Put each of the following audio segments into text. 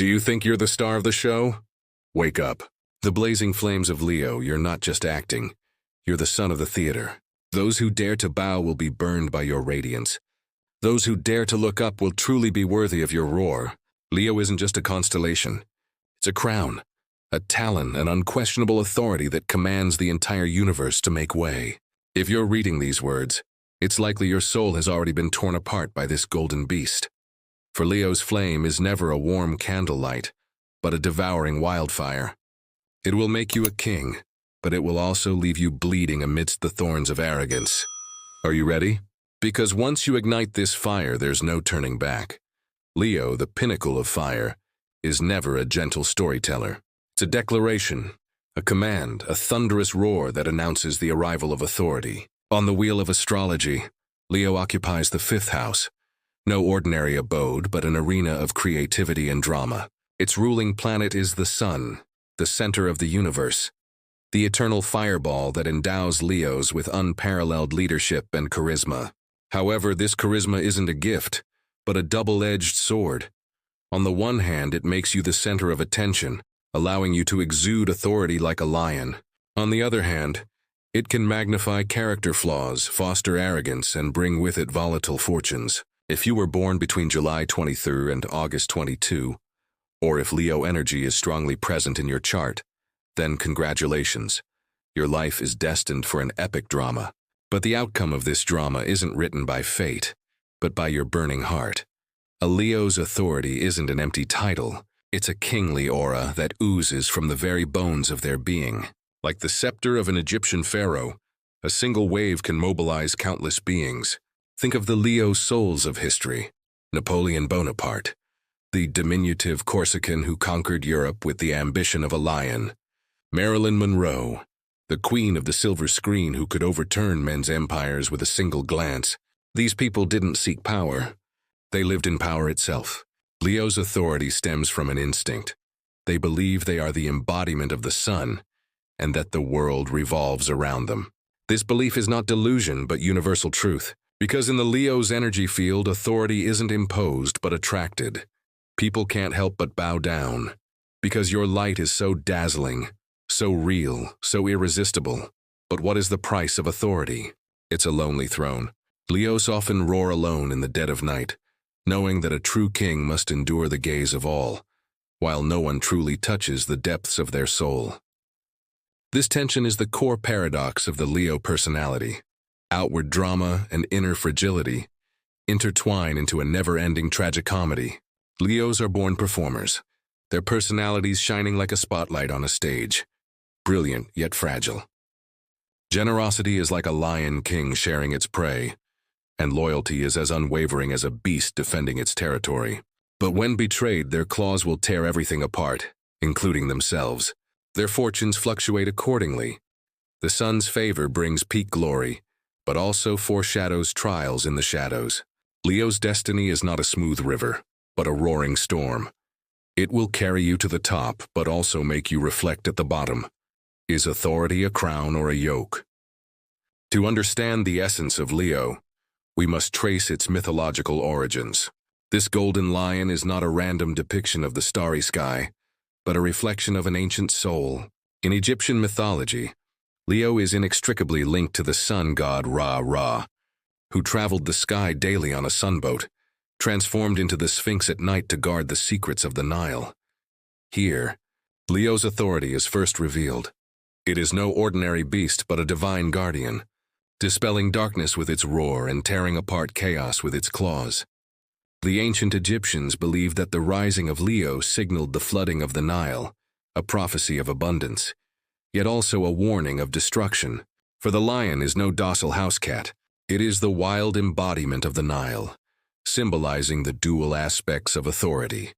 Do you think you're the star of the show? Wake up. The blazing flames of Leo, you're not just acting. You're the sun of the theater. Those who dare to bow will be burned by your radiance. Those who dare to look up will truly be worthy of your roar. Leo isn't just a constellation. It's a crown, a talon, an unquestionable authority that commands the entire universe to make way. If you're reading these words, it's likely your soul has already been torn apart by this golden beast. For Leo's flame is never a warm candlelight, but a devouring wildfire. It will make you a king, but it will also leave you bleeding amidst the thorns of arrogance. Are you ready? Because once you ignite this fire, there's no turning back. Leo, the pinnacle of fire, is never a gentle storyteller. It's a declaration, a command, a thunderous roar that announces the arrival of authority. On the wheel of astrology, Leo occupies the 5th house. No ordinary abode, but an arena of creativity and drama. Its ruling planet is the sun, the center of the universe, the eternal fireball that endows Leos with unparalleled leadership and charisma. However, this charisma isn't a gift, but a double-edged sword. On the one hand, it makes you the center of attention, allowing you to exude authority like a lion. On the other hand, it can magnify character flaws, foster arrogance, and bring with it volatile fortunes. If you were born between July 23 and August 22, or if Leo energy is strongly present in your chart, then congratulations. Your life is destined for an epic drama. But the outcome of this drama isn't written by fate, but by your burning heart. A Leo's authority isn't an empty title. It's a kingly aura that oozes from the very bones of their being. Like the scepter of an Egyptian pharaoh, a single wave can mobilize countless beings. Think of the Leo souls of history. Napoleon Bonaparte, the diminutive Corsican who conquered Europe with the ambition of a lion. Marilyn Monroe, the queen of the silver screen who could overturn men's empires with a single glance. These people didn't seek power. They lived in power itself. Leo's authority stems from an instinct. They believe they are the embodiment of the sun, and that the world revolves around them. This belief is not delusion, but universal truth. Because in the Leo's energy field, authority isn't imposed, but attracted. People can't help but bow down. Because your light is so dazzling, so real, so irresistible. But what is the price of authority? It's a lonely throne. Leos often roar alone in the dead of night, knowing that a true king must endure the gaze of all, while no one truly touches the depths of their soul. This tension is the core paradox of the Leo personality. Outward drama and inner fragility intertwine into a never-ending tragicomedy. Leos are born performers, their personalities shining like a spotlight on a stage, brilliant yet fragile. Generosity is like a lion king sharing its prey, and loyalty is as unwavering as a beast defending its territory. But when betrayed, their claws will tear everything apart, including themselves. Their fortunes fluctuate accordingly. The sun's favor brings peak glory, but also foreshadows trials in the shadows. Leo's destiny is not a smooth river, but a roaring storm. It will carry you to the top, but also make you reflect at the bottom. Is authority a crown or a yoke? To understand the essence of Leo, we must trace its mythological origins. This golden lion is not a random depiction of the starry sky, but a reflection of an ancient soul. In Egyptian mythology, Leo is inextricably linked to the sun god Ra, who traveled the sky daily on a sunboat, transformed into the Sphinx at night to guard the secrets of the Nile. Here, Leo's authority is first revealed. It is no ordinary beast but a divine guardian, dispelling darkness with its roar and tearing apart chaos with its claws. The ancient Egyptians believed that the rising of Leo signaled the flooding of the Nile, a prophecy of abundance, yet also a warning of destruction. For the lion is no docile house cat. It is the wild embodiment of the Nile, symbolizing the dual aspects of authority,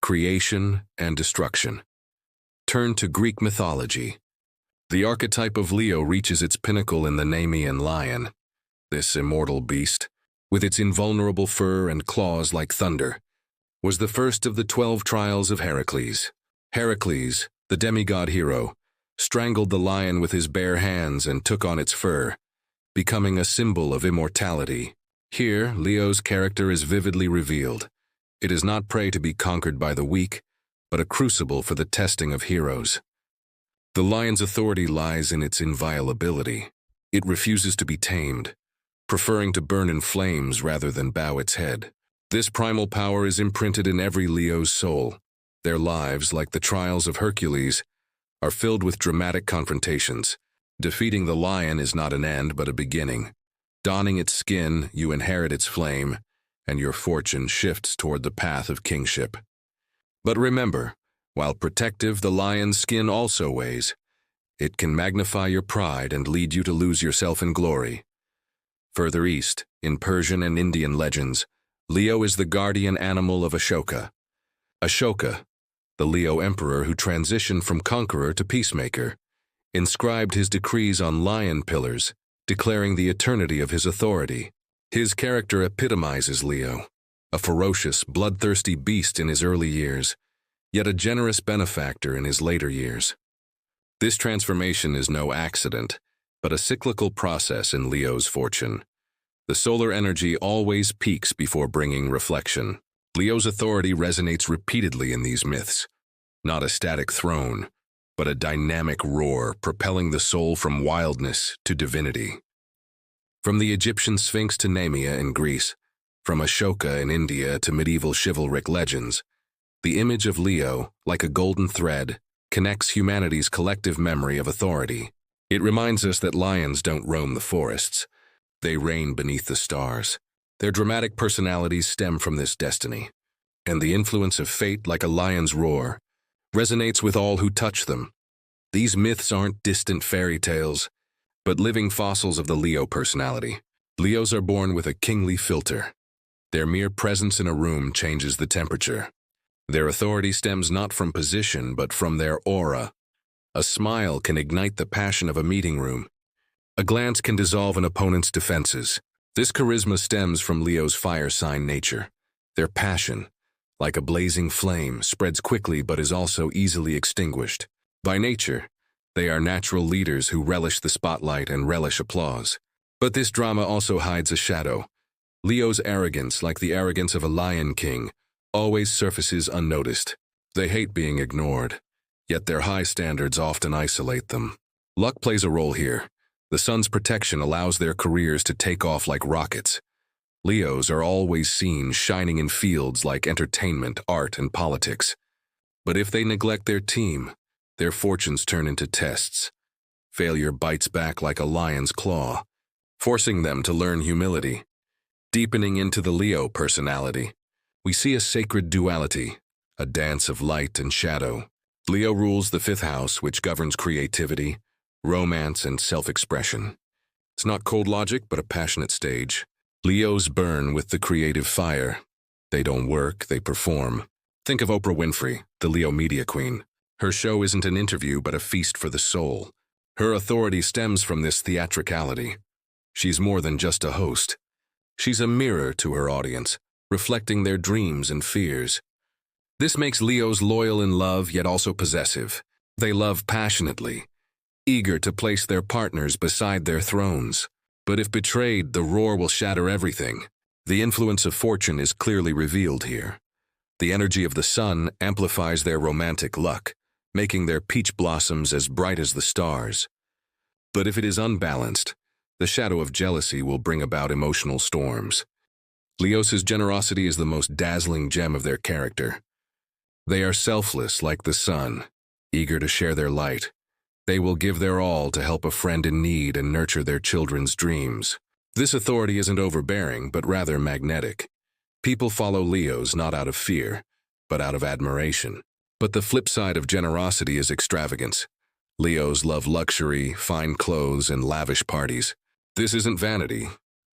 creation and destruction. Turn to Greek mythology. The archetype of Leo reaches its pinnacle in the Nemean lion. This immortal beast, with its invulnerable fur and claws like thunder, was the first of the 12 trials of Heracles. Heracles, the demigod hero, strangled the lion with his bare hands and took on its fur, becoming a symbol of immortality. Here, Leo's character is vividly revealed. It is not prey to be conquered by the weak, but a crucible for the testing of heroes. The lion's authority lies in its inviolability. It refuses to be tamed, preferring to burn in flames rather than bow its head. This primal power is imprinted in every Leo's soul. Their lives, like the trials of Hercules, are filled with dramatic confrontations. Defeating the lion is not an end, but a beginning. Donning its skin, you inherit its flame, and your fortune shifts toward the path of kingship. But remember, while protective, the lion's skin also weighs. It can magnify your pride and lead you to lose yourself in glory. Further east, in Persian and Indian legends, Leo is the guardian animal of Ashoka. Ashoka, the Leo emperor who transitioned from conqueror to peacemaker, inscribed his decrees on lion pillars, declaring the eternity of his authority. His character epitomizes Leo, a ferocious, bloodthirsty beast in his early years, yet a generous benefactor in his later years. This transformation is no accident, but a cyclical process in Leo's fortune. The solar energy always peaks before bringing reflection. Leo's authority resonates repeatedly in these myths, not a static throne, but a dynamic roar propelling the soul from wildness to divinity. From the Egyptian Sphinx to Nemea in Greece, from Ashoka in India to medieval chivalric legends, the image of Leo, like a golden thread, connects humanity's collective memory of authority. It reminds us that lions don't roam the forests. They reign beneath the stars. Their dramatic personalities stem from this destiny, and the influence of fate, like a lion's roar, resonates with all who touch them. These myths aren't distant fairy tales, but living fossils of the Leo personality. Leos are born with a kingly filter. Their mere presence in a room changes the temperature. Their authority stems not from position, but from their aura. A smile can ignite the passion of a meeting room. A glance can dissolve an opponent's defenses. This charisma stems from Leo's fire sign nature. Their passion, like a blazing flame, spreads quickly but is also easily extinguished. By nature, they are natural leaders who relish the spotlight and relish applause. But this drama also hides a shadow. Leo's arrogance, like the arrogance of a lion king, always surfaces unnoticed. They hate being ignored, yet their high standards often isolate them. Luck plays a role here. The sun's protection allows their careers to take off like rockets. Leos are always seen shining in fields like entertainment, art, and politics. But if they neglect their team, their fortunes turn into tests. Failure bites back like a lion's claw, forcing them to learn humility. Deepening into the Leo personality, we see a sacred duality, a dance of light and shadow. Leo rules the fifth house, which governs creativity, romance, and self-expression. It's not cold logic, but a passionate stage. Leos burn with the creative fire. They don't work, they perform. Think of Oprah Winfrey, the Leo media queen. Her show isn't an interview, but a feast for the soul. Her authority stems from this theatricality. She's more than just a host. She's a mirror to her audience, reflecting their dreams and fears. This makes Leos loyal in love, yet also possessive. They love passionately, eager to place their partners beside their thrones. But if betrayed, the roar will shatter everything. The influence of fortune is clearly revealed here. The energy of the sun amplifies their romantic luck, making their peach blossoms as bright as the stars. But if it is unbalanced, the shadow of jealousy will bring about emotional storms. Leos' generosity is the most dazzling gem of their character. They are selfless like the sun, eager to share their light. They will give their all to help a friend in need and nurture their children's dreams. This authority isn't overbearing, but rather magnetic. People follow Leos not out of fear, but out of admiration. But the flip side of generosity is extravagance. Leos love luxury, fine clothes, and lavish parties. This isn't vanity,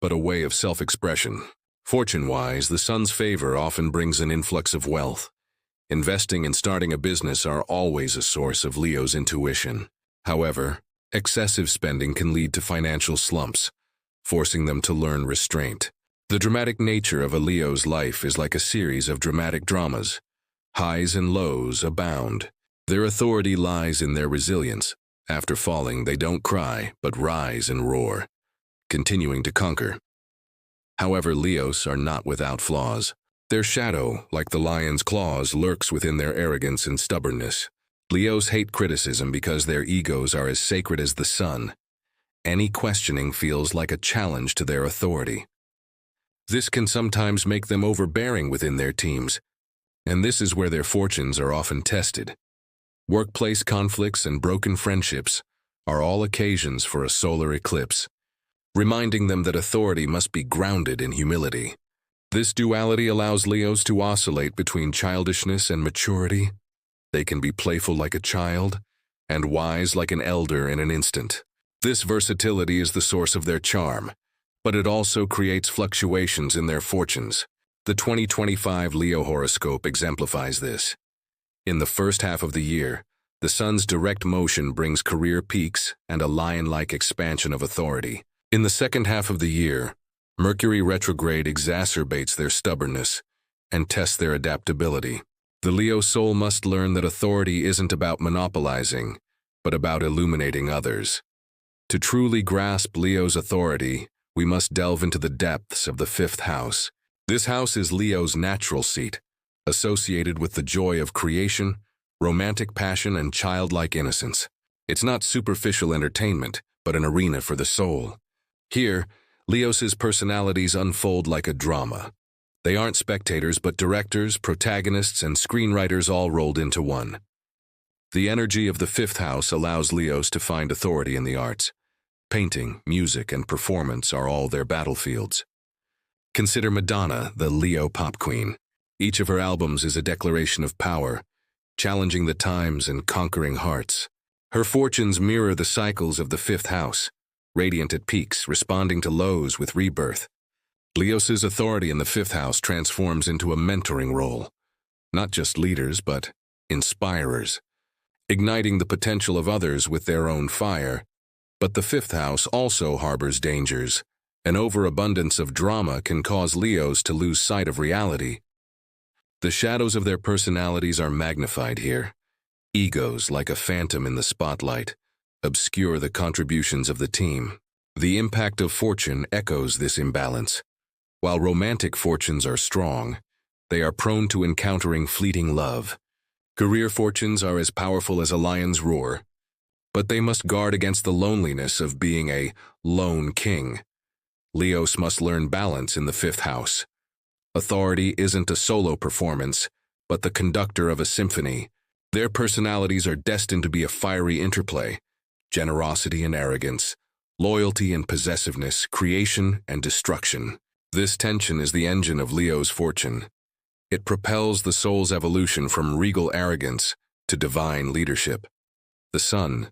but a way of self-expression. Fortune-wise, the sun's favor often brings an influx of wealth. Investing and starting a business are always a source of Leo's intuition. However, excessive spending can lead to financial slumps, forcing them to learn restraint. The dramatic nature of a Leo's life is like a series of dramatic dramas. Highs and lows abound. Their authority lies in their resilience. After falling, they don't cry, but rise and roar, continuing to conquer. However, Leos are not without flaws. Their shadow, like the lion's claws, lurks within their arrogance and stubbornness. Leos hate criticism because their egos are as sacred as the sun. Any questioning feels like a challenge to their authority. This can sometimes make them overbearing within their teams, and this is where their fortunes are often tested. Workplace conflicts and broken friendships are all occasions for a solar eclipse, reminding them that authority must be grounded in humility. This duality allows Leos to oscillate between childishness and maturity. They can be playful like a child and wise like an elder in an instant. This versatility is the source of their charm, but it also creates fluctuations in their fortunes. The 2025 Leo horoscope exemplifies this. In the first half of the year, the sun's direct motion brings career peaks and a lion-like expansion of authority. In the second half of the year, Mercury retrograde exacerbates their stubbornness and tests their adaptability. The Leo soul must learn that authority isn't about monopolizing, but about illuminating others. To truly grasp Leo's authority, we must delve into the depths of the fifth house. This house is Leo's natural seat, associated with the joy of creation, romantic passion, and childlike innocence. It's not superficial entertainment, but an arena for the soul. Here, Leos' personalities unfold like a drama. They aren't spectators, but directors, protagonists, and screenwriters all rolled into one. The energy of the fifth house allows Leos to find authority in the arts. Painting, music, and performance are all their battlefields. Consider Madonna, the Leo pop queen. Each of her albums is a declaration of power, challenging the times and conquering hearts. Her fortunes mirror the cycles of the fifth house, radiant at peaks, responding to lows with rebirth. Leos' authority in the fifth house transforms into a mentoring role. Not just leaders, but inspirers, igniting the potential of others with their own fire. But the fifth house also harbors dangers. An overabundance of drama can cause Leos to lose sight of reality. The shadows of their personalities are magnified here. Egos, like a phantom in the spotlight, obscure the contributions of the team. The impact of fortune echoes this imbalance. While romantic fortunes are strong, they are prone to encountering fleeting love. Career fortunes are as powerful as a lion's roar, but they must guard against the loneliness of being a lone king. Leos must learn balance in the fifth house. Authority isn't a solo performance, but the conductor of a symphony. Their personalities are destined to be a fiery interplay: generosity and arrogance, loyalty and possessiveness, creation and destruction. This tension is the engine of Leo's fortune. It propels the soul's evolution from regal arrogance to divine leadership. The sun,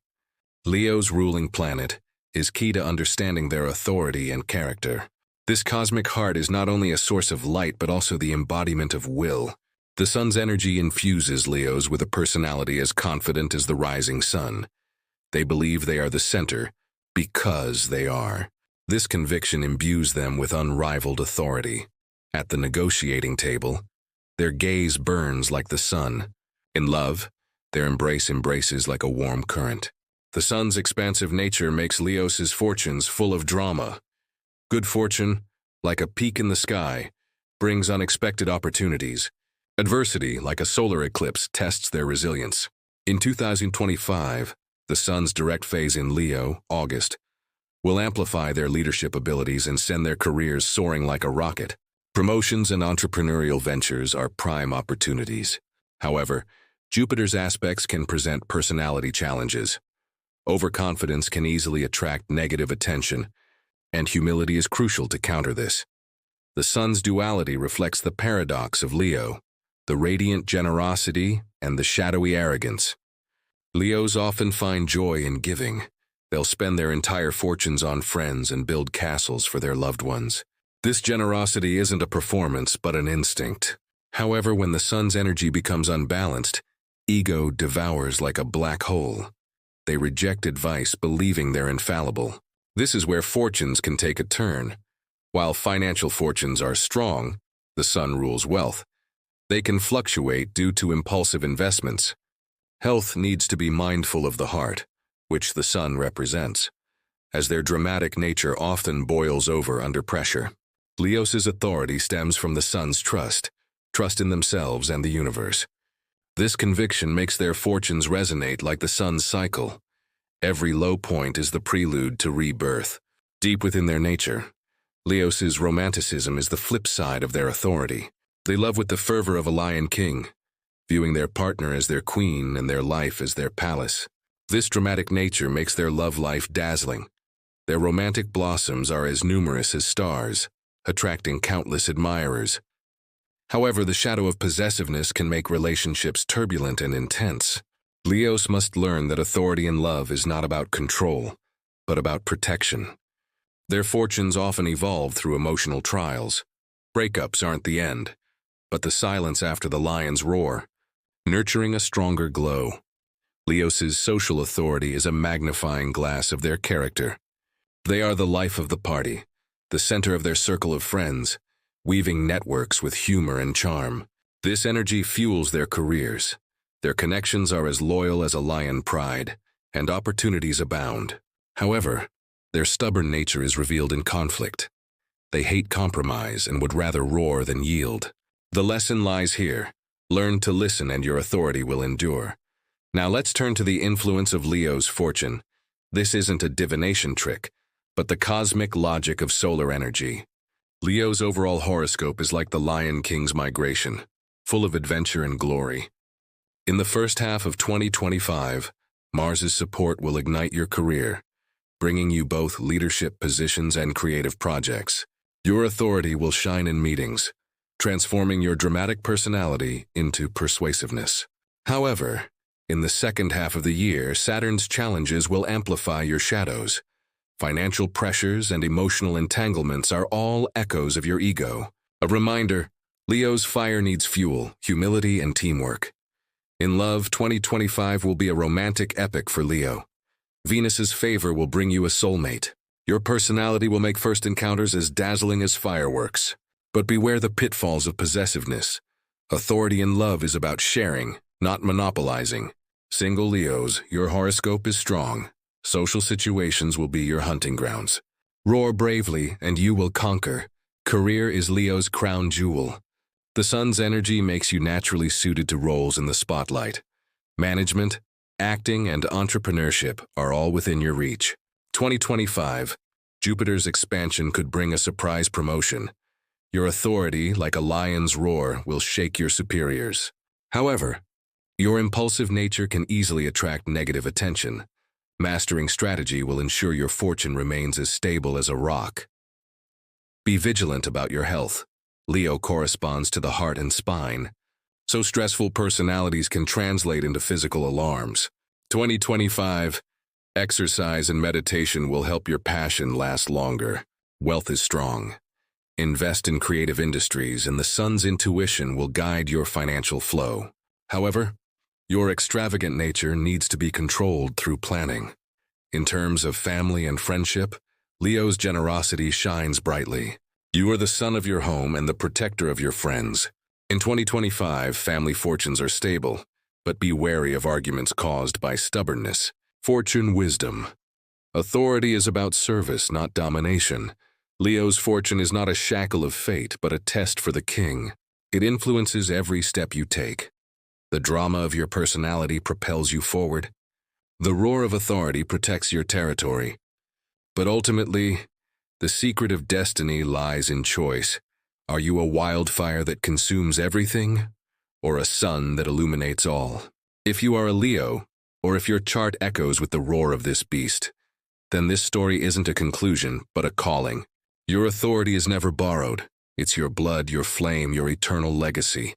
Leo's ruling planet, is key to understanding their authority and character. This cosmic heart is not only a source of light but also the embodiment of will. The sun's energy infuses Leos with a personality as confident as the rising sun. They believe they are the center because they are. This conviction imbues them with unrivaled authority. At the negotiating table, their gaze burns like the sun. In love, their embrace embraces like a warm current. The sun's expansive nature makes Leos' fortunes full of drama. Good fortune, like a peak in the sky, brings unexpected opportunities. Adversity, like a solar eclipse, tests their resilience. In 2025, the sun's direct phase in Leo, August, will amplify their leadership abilities and send their careers soaring like a rocket. Promotions and entrepreneurial ventures are prime opportunities. However, Jupiter's aspects can present personality challenges. Overconfidence can easily attract negative attention, and humility is crucial to counter this. The sun's duality reflects the paradox of Leo, the radiant generosity and the shadowy arrogance. Leos often find joy in giving. They'll spend their entire fortunes on friends and build castles for their loved ones. This generosity isn't a performance, but an instinct. However, when the sun's energy becomes unbalanced, ego devours like a black hole. They reject advice, believing they're infallible. This is where fortunes can take a turn. While financial fortunes are strong, the sun rules wealth. They can fluctuate due to impulsive investments. Health needs to be mindful of the heart, which the sun represents, as their dramatic nature often boils over under pressure. Leos' authority stems from the sun's trust, trust in themselves and the universe. This conviction makes their fortunes resonate like the sun's cycle. Every low point is the prelude to rebirth. Deep within their nature, Leos' romanticism is the flip side of their authority. They love with the fervor of a lion king, viewing their partner as their queen and their life as their palace. This dramatic nature makes their love life dazzling. Their romantic blossoms are as numerous as stars, attracting countless admirers. However, the shadow of possessiveness can make relationships turbulent and intense. Leos must learn that authority in love is not about control, but about protection. Their fortunes often evolve through emotional trials. Breakups aren't the end, but the silence after the lion's roar, nurturing a stronger glow. Leos' social authority is a magnifying glass of their character. They are the life of the party, the center of their circle of friends, weaving networks with humor and charm. This energy fuels their careers. Their connections are as loyal as a lion pride, and opportunities abound. However, their stubborn nature is revealed in conflict. They hate compromise and would rather roar than yield. The lesson lies here. Learn to listen and your authority will endure. Now let's turn to the influence of Leo's fortune. This isn't a divination trick, but the cosmic logic of solar energy. Leo's overall horoscope is like the Lion King's migration, full of adventure and glory. In the first half of 2025, Mars's support will ignite your career, bringing you both leadership positions and creative projects. Your authority will shine in meetings, transforming your dramatic personality into persuasiveness. However, in the second half of the year, Saturn's challenges will amplify your shadows. Financial pressures and emotional entanglements are all echoes of your ego. A reminder, Leo's fire needs fuel, humility, and teamwork. In love, 2025 will be a romantic epic for Leo. Venus's favor will bring you a soulmate. Your personality will make first encounters as dazzling as fireworks. But beware the pitfalls of possessiveness. Authority in love is about sharing, not monopolizing. Single Leos, your horoscope is strong. Social situations will be your hunting grounds. Roar bravely, and you will conquer. Career is Leo's crown jewel. The sun's energy makes you naturally suited to roles in the spotlight. Management, acting, and entrepreneurship are all within your reach. 2025, Jupiter's expansion could bring a surprise promotion. Your authority, like a lion's roar, will shake your superiors. However, your impulsive nature can easily attract negative attention. Mastering strategy will ensure your fortune remains as stable as a rock. Be vigilant about your health. Leo corresponds to the heart and spine, so stressful personalities can translate into physical alarms. 2025, exercise and meditation will help your passion last longer. Wealth is strong. Invest in creative industries, and the sun's intuition will guide your financial flow. However, your extravagant nature needs to be controlled through planning. In terms of family and friendship, Leo's generosity shines brightly. You are the sun of your home and the protector of your friends. In 2025, family fortunes are stable, but be wary of arguments caused by stubbornness. Fortune wisdom. Authority is about service, not domination. Leo's fortune is not a shackle of fate, but a test for the king. It influences every step you take. The drama of your personality propels you forward. The roar of authority protects your territory. But ultimately, the secret of destiny lies in choice. Are you a wildfire that consumes everything, or a sun that illuminates all? If you are a Leo, or if your chart echoes with the roar of this beast, then this story isn't a conclusion, but a calling. Your authority is never borrowed. It's your blood, your flame, your eternal legacy.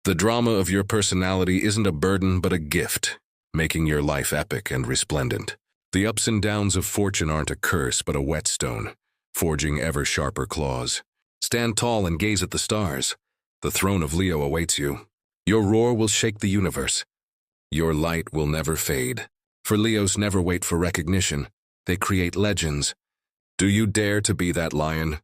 The drama of your personality isn't a burden, but a gift, making your life epic and resplendent. The ups and downs of fortune aren't a curse, but a whetstone, forging ever sharper claws. Stand tall and gaze at the stars. The throne of Leo awaits you. Your roar will shake the universe. Your light will never fade. For Leos never wait for recognition. They create legends. Do you dare to be that lion?